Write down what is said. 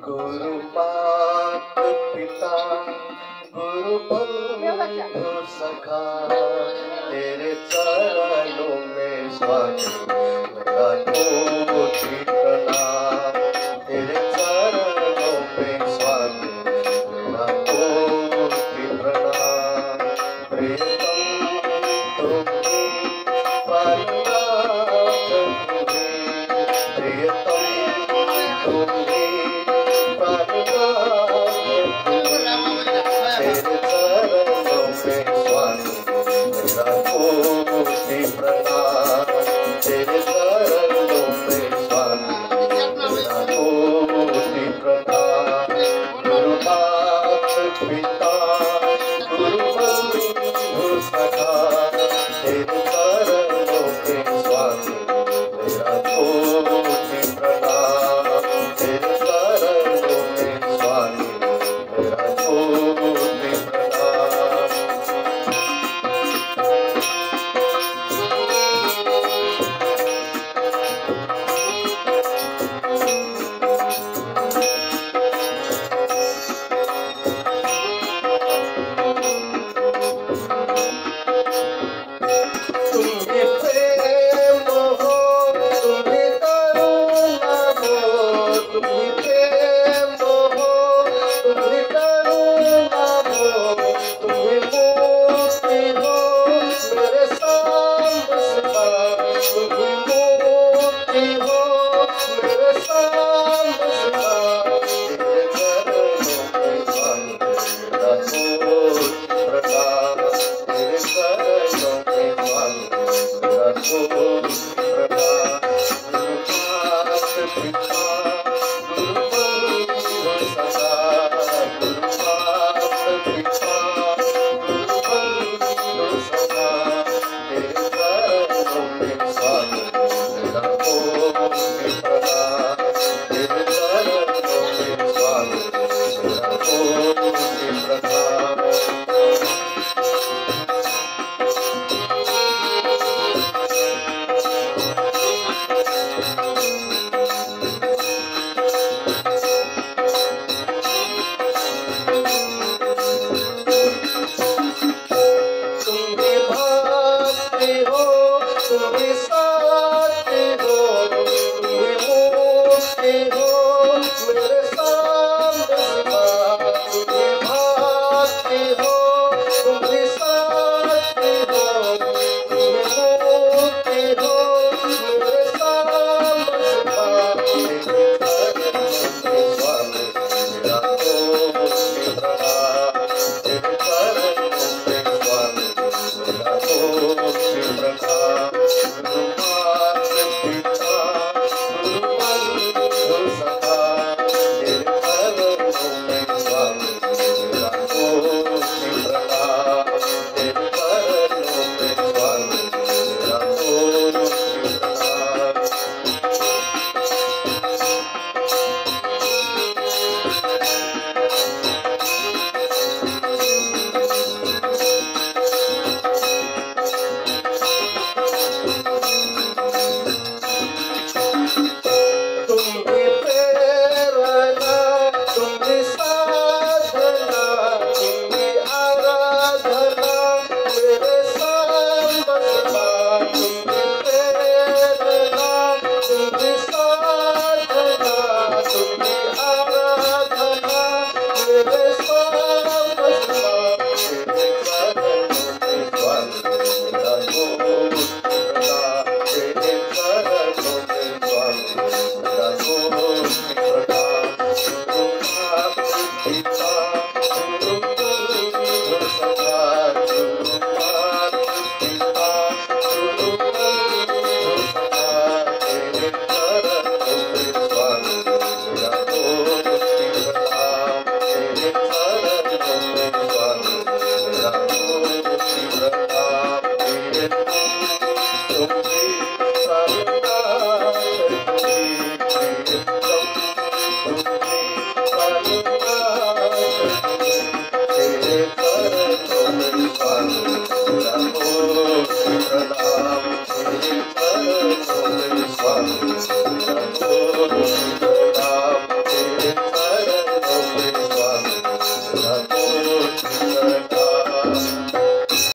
गुरु मात पिता गुरु बंधु सखा, तेरे चरणों में स्वामी मेरा कोटि प्रणाम। तेरे चरणों में स्वामी मेरा कोटि प्रणाम। प्रियतम तुम्ही परमात्म तुम्ही, प्रियतम तुम्ही परमात्म तुम्ही। तेरे चरणों में स्वामी मेरा कोटि प्रणाम। तेरे चरणों में स्वामी मेरा कोटि प्रणाम। गुरु मात पिता गुरु बंधु सखा, तेरे चरणों में स्वामी मेरा कोटि प्रणाम। तेरे चरणों में स्वामी मेरा कोटि प्रणाम। तुम्ही प्रेम हो, तुम्ही करुणा हो, तुम्ही प्रेम हो, तुम्ही करुणा हो, तुम्ही मुक्ति हो मेरे सांब सदा। तुम्ही मुक्ति हो मेरे सांब सदा। तेरे चरणों में स्वामी मेरा कोटि प्रणाम। तेरे चरणों में स्वामी मेरा कोटि प्रणाम। गुरु मात पिता गुरु बंधु सखा, गुरु मात पिता गुरु बंधु सखा, तेरे चरणों में स्वामी मेरा कोटि प्रणाम। तेरे चरणों में स्वामी मेरा कोटि प्रणाम। तुम्ही भक्ति हो, तुम्ही साथी हो, तुम्ही मुक्ति हो मेरे सांब सदा। तुम्ही भक्ति हो, तुम्ही साथी हो, तुम्ही मुक्ति हो मेरे सांब सदा। तेरे चरणों में स्वामी मेरा कोटि प्रणाम। तेरे चरणों में स्वामी मेरा कोटि प्रणाम। गुरु मात पिता गुरु बंधु सखा, तेरे चरणों में स्वामी मेरा कोटि प्रणाम। तेरे चरणों में स्वामी मेरा कोटि प्रणाम। तुम्ही प्रेरणा, तुम्ही साधना, तुम्ही आराधना मेरे सांब सदा। तुम्ही प्रेरणा, तुम्ही साधना, तुम्ही आराधना मेरे सांब सदा। तेरे चरणों में स्वामी मेरा कोटि प्रणाम। तेरे चरणों में स्वामी मेरा कोटि प्रणाम। गुरु मात पिता गुरु बंधु सखा, गुरु मात पिता गुरु बंधु सखा, तेरे चरणों में स्वामी मेरा कोटि प्रणाम। तेरे चरणों में स्वामी मेरा कोटि प्रणाम। तेरे तुम्ही परमात्म तुम्ही, प्रियतम तुम्ही परमात्म तुम्ही। तेरे चरणों में स्वामी